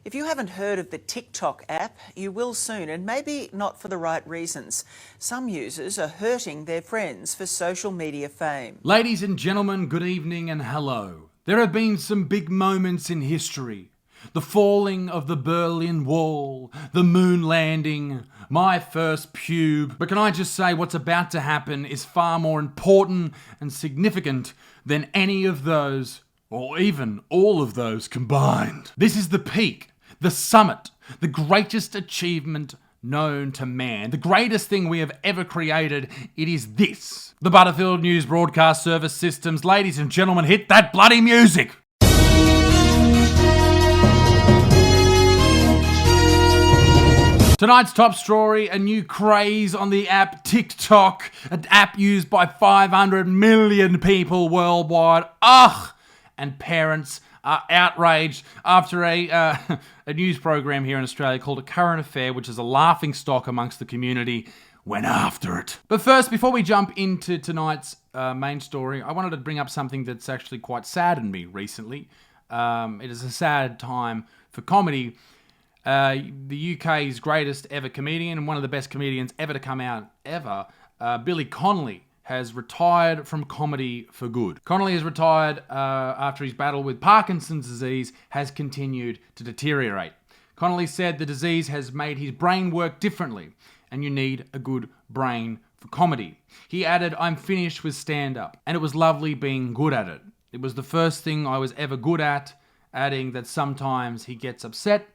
If you haven't heard of the TikTok app, you will soon, and maybe not for the right reasons. Some users are hurting their friends for social media fame. Ladies and gentlemen, good evening and hello. There have been some big moments in history. The falling of the Berlin Wall, the moon landing, my first pube. But can I just say what's about to happen is far more important and significant than any of those, or even all of those combined. This is the peak, the summit, the greatest achievement known to man. The greatest thing we have ever created. It is this. The Butterfield News Broadcast Service Systems. Ladies and gentlemen, hit that bloody music. Tonight's top story, a new craze on the app TikTok, an app used by 500 million people worldwide. And parents are outraged after a news program here in Australia called A Current Affair, which is a laughing stock amongst the community, went after it. But first, before we jump into tonight's main story, I wanted to bring up something that's actually quite saddened me recently. It is a sad time for comedy. The UK's greatest ever comedian and one of the best comedians ever to come out ever, Billy Connolly, has retired from comedy for good. Connolly has retired after his battle with Parkinson's disease has continued to deteriorate. Connolly said the disease has made his brain work differently, and you need a good brain for comedy. He added, "I'm finished with stand-up, and it was lovely being good at it. It was the first thing I was ever good at," adding that sometimes he gets upset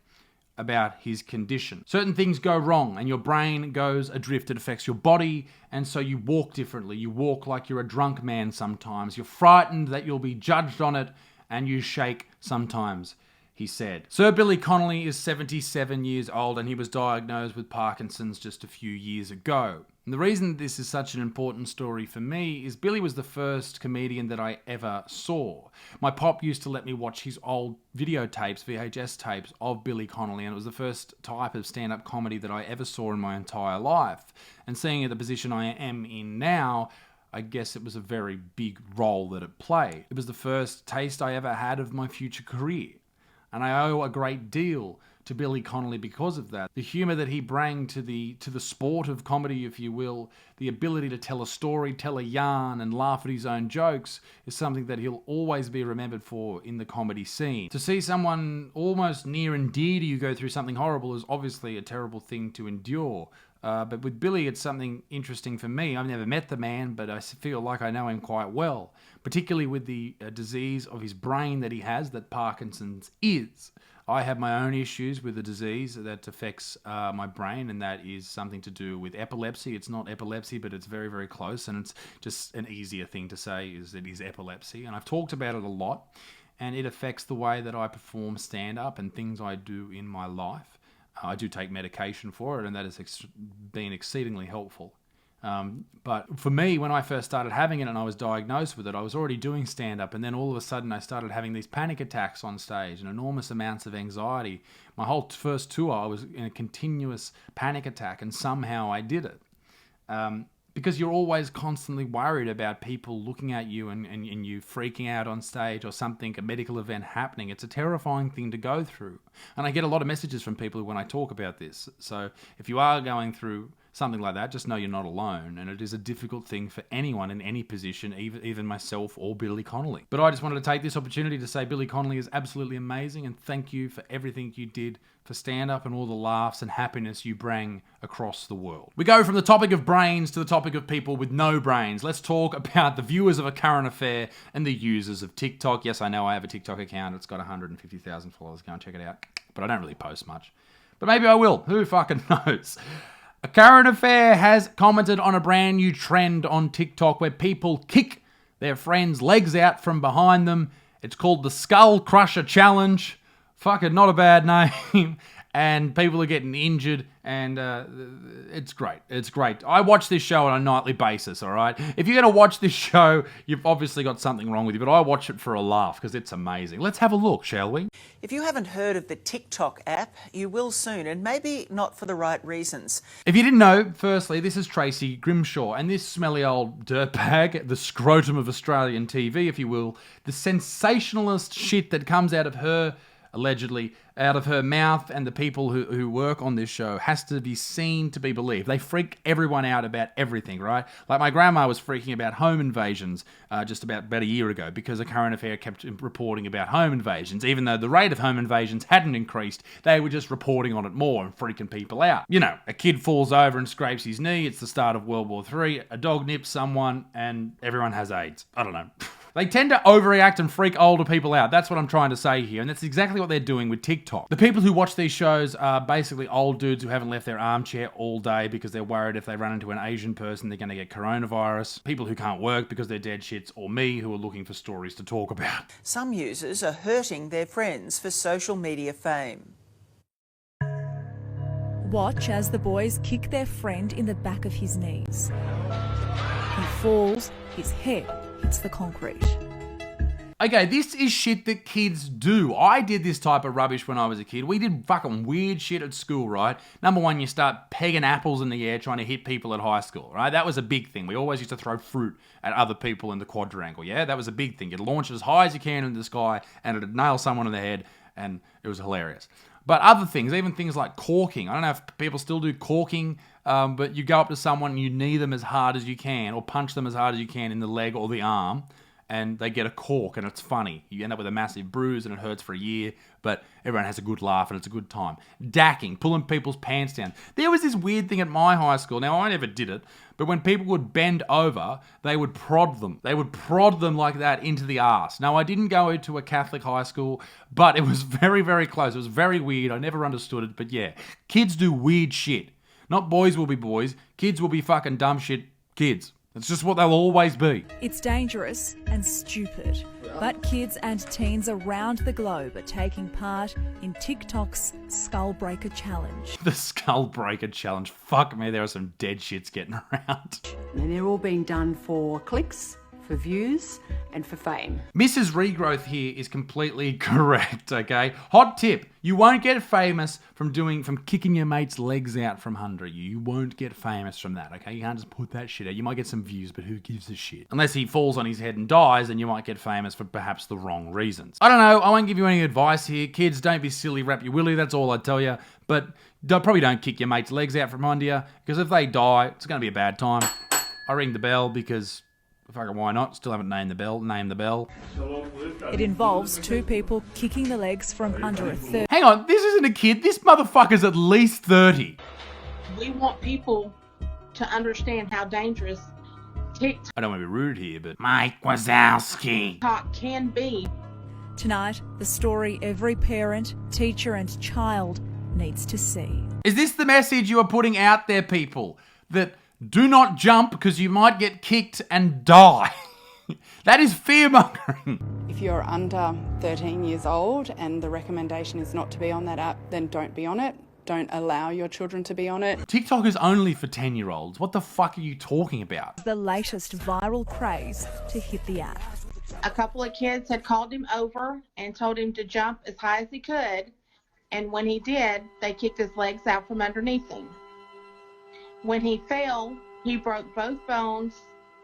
about his condition. Certain things go wrong and your brain goes adrift. It affects your body, and so you walk differently. You walk like you're a drunk man sometimes. You're frightened that you'll be judged on it, and you shake sometimes, he said. Sir Billy Connolly is 77 years old, and he was diagnosed with Parkinson's just a few years ago. And the reason this is such an important story for me is Billy was the first comedian that I ever saw. My pop used to let me watch his old videotapes, VHS tapes of Billy Connolly, and it was the first type of stand-up comedy that I ever saw in my entire life. And seeing at the position I am in now, I guess it was a very big role that it played. It was the first taste I ever had of my future career. And I owe a great deal to Billy Connolly because of that. The humour that he brought to the sport of comedy, if you will, the ability to tell a story, tell a yarn, and laugh at his own jokes is something that he'll always be remembered for in the comedy scene. To see someone almost near and dear to you go through something horrible is obviously a terrible thing to endure. But with Billy, it's something interesting for me. I've never met the man, but I feel like I know him quite well, particularly with the disease of his brain that he has, that Parkinson's is. I have my own issues with the disease that affects my brain, and that is something to do with epilepsy. It's not epilepsy, but it's very, very close, and it's just an easier thing to say is it is epilepsy. And I've talked about it a lot, and it affects the way that I perform stand-up and things I do in my life. I do take medication for it, and that has been exceedingly helpful. But for me, when I first started having it and I was diagnosed with it, I was already doing stand-up, and then all of a sudden I started having these panic attacks on stage and enormous amounts of anxiety. My whole first tour, I was in a continuous panic attack, and somehow I did it. Because you're always constantly worried about people looking at you and you freaking out on stage or something, a medical event happening. It's a terrifying thing to go through. And I get a lot of messages from people when I talk about this. So if you are going through something like that, just know you're not alone. And it is a difficult thing for anyone in any position, even myself or Billy Connolly. But I just wanted to take this opportunity to say Billy Connolly is absolutely amazing, and thank you for everything you did for stand-up and all the laughs and happiness you bring across the world. We go from the topic of brains to the topic of people with no brains. Let's talk about the viewers of A Current Affair and the users of TikTok. Yes, I know I have a TikTok account. It's got 150,000 followers. Go and check it out. But I don't really post much. But maybe I will. Who fucking knows? A Current Affair has commented on a brand new trend on TikTok where people kick their friends' legs out from behind them. It's called the Skull Crusher Challenge. Fucking not a bad name. And people are getting injured, and it's great. It's great. I watch this show on a nightly basis, all right? If you're going to watch this show, you've obviously got something wrong with you, but I watch it for a laugh because it's amazing. Let's have a look, shall we? If you haven't heard of the TikTok app, you will soon, and maybe not for the right reasons. If you didn't know, firstly, this is Tracy Grimshaw, and this smelly old dirtbag, the scrotum of Australian TV, if you will, the sensationalist shit that comes out of her allegedly, out of her mouth, and the people who work on this show has to be seen to be believed. They freak everyone out about everything, right? Like my grandma was freaking about home invasions just about a year ago because a current affair kept reporting about home invasions. Even though the rate of home invasions hadn't increased, they were just reporting on it more and freaking people out. You know, a kid falls over and scrapes his knee, it's the start of World War III, a dog nips someone, and everyone has AIDS. I don't know. They tend to overreact and freak older people out. That's what I'm trying to say here. And that's exactly what they're doing with TikTok. The people who watch these shows are basically old dudes who haven't left their armchair all day because they're worried if they run into an Asian person, they're going to get coronavirus. People who can't work because they're dead shits, or me, who are looking for stories to talk about. Some users are hurting their friends for social media fame. Watch as the boys kick their friend in the back of his knees. He falls, his head hits the concrete. Okay, this is shit that kids do. I did this type of rubbish when I was a kid. We did fucking weird shit at school, right? Number one, you start pegging apples in the air trying to hit people at high school, right? That was a big thing. We always used to throw fruit at other people in the quadrangle, yeah? That was a big thing. You'd launch it as high as you can into the sky and it'd nail someone in the head, and it was hilarious. But other things, even things like corking. I don't know if people still do corking, but you go up to someone and you knee them as hard as you can or punch them as hard as you can in the leg or the arm, and they get a cork, and it's funny. You end up with a massive bruise and it hurts for a year, but everyone has a good laugh and it's a good time. Dacking, pulling people's pants down. There was this weird thing at my high school. Now, I never did it, but when people would bend over, they would prod them. They would prod them like that into the arse. Now, I didn't go to a Catholic high school, but it was very, very close. It was very weird. I never understood it, but yeah. Kids do weird shit. Not boys will be boys. Kids will be fucking dumb shit kids. It's just what they'll always be. It's dangerous and stupid, but kids and teens around the globe are taking part in TikTok's Skull Breaker Challenge. The Skull Breaker Challenge. Fuck me, there are some dead shits getting around. And they're all being done for clicks, for views, and for fame. Mrs. Regrowth here is completely correct, okay? Hot tip, you won't get famous from kicking your mate's legs out from under you. You won't get famous from that, okay? You can't just put that shit out. You might get some views, but who gives a shit? Unless he falls on his head and dies, then you might get famous for perhaps the wrong reasons. I don't know, I won't give you any advice here. Kids, don't be silly, wrap your willy, that's all I'd tell you. But probably don't kick your mate's legs out from under you, because if they die, it's going to be a bad time. I ring the bell because... fucking why not? Still haven't named the bell. It involves two people kicking the legs from under a third. Hang on, this isn't a kid. This motherfucker's at least 30. We want people to understand how dangerous TikTok I don't want to be rude here, but Mike Wazowski can be. Tonight, the story every parent, teacher and child needs to see. Is this the message you are putting out there, people? That do not jump because you might get kicked and die. That is fear-mongering. If you're under 13 years old and the recommendation is not to be on that app, then don't be on it. Don't allow your children to be on it. TikTok is only for 10-year-olds. What the fuck are you talking about? The latest viral craze to hit the app. A couple of kids had called him over and told him to jump as high as he could, and when he did, they kicked his legs out from underneath him. When he fell, he broke both bones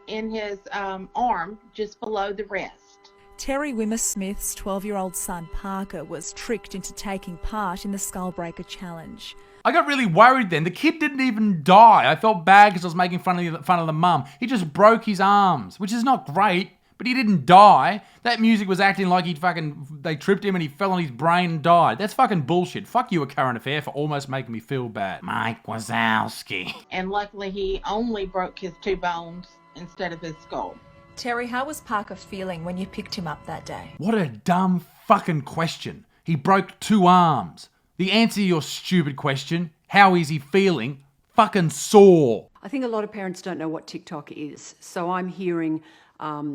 in his arm just below the wrist. Terry Wimmer-Smith's 12-year-old son Parker was tricked into taking part in the Skull Breaker Challenge. I got really worried then. The kid didn't even die. I felt bad because I was making fun of the mum. He just broke his arms, which is not great, but he didn't die. That music was acting like they tripped him and he fell on his brain and died. That's fucking bullshit. Fuck you, A Current Affair, for almost making me feel bad. Mike Wazowski. And luckily he only broke his 2 bones instead of his skull. Terry, how was Parker feeling when you picked him up that day? What a dumb fucking question. He broke 2 arms. The answer to your stupid question, how is he feeling? Fucking sore. I think a lot of parents don't know what TikTok is. So I'm hearing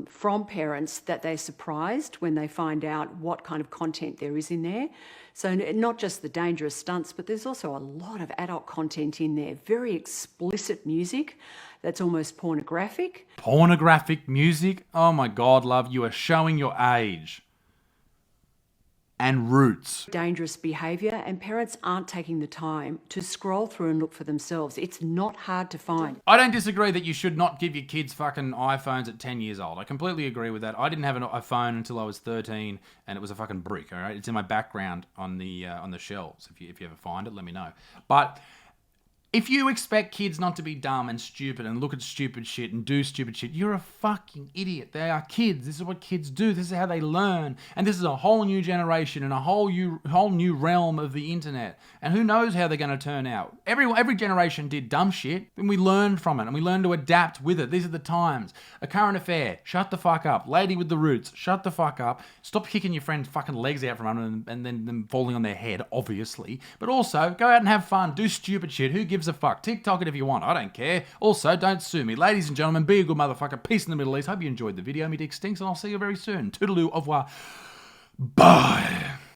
from parents that they're surprised when they find out what kind of content there is in there. So not just the dangerous stunts, but there's also a lot of adult content in there. Very explicit music that's almost pornographic. Pornographic music? Oh my God, love, you are showing your age. and roots. Dangerous behaviour, and parents aren't taking the time to scroll through and look for themselves. It's not hard to find. I don't disagree that you should not give your kids fucking iPhones at 10 years old. I completely agree with that. I didn't have a phone until I was 13, and it was a fucking brick, all right? It's in my background on the shelves. If you ever find it, let me know. But if you expect kids not to be dumb and stupid and look at stupid shit and do stupid shit, you're a fucking idiot. They are kids. This is what kids do. This is how they learn. And this is a whole new generation and a whole new realm of the internet. And who knows how they're going to turn out. Every generation did dumb shit, and we learned from it, and we learned to adapt with it. These are the times. A current affair, shut the fuck up. Lady with the roots, shut the fuck up. Stop kicking your friend's fucking legs out from under them and then them falling on their head, obviously. But also, go out and have fun. Do stupid shit. Who gives a fuck? TikTok it if you want. I don't care. Also, don't sue me. Ladies and gentlemen, be a good motherfucker. Peace in the Middle East. Hope you enjoyed the video. Me dick stinks, and I'll see you very soon. Toodaloo, au revoir. Bye.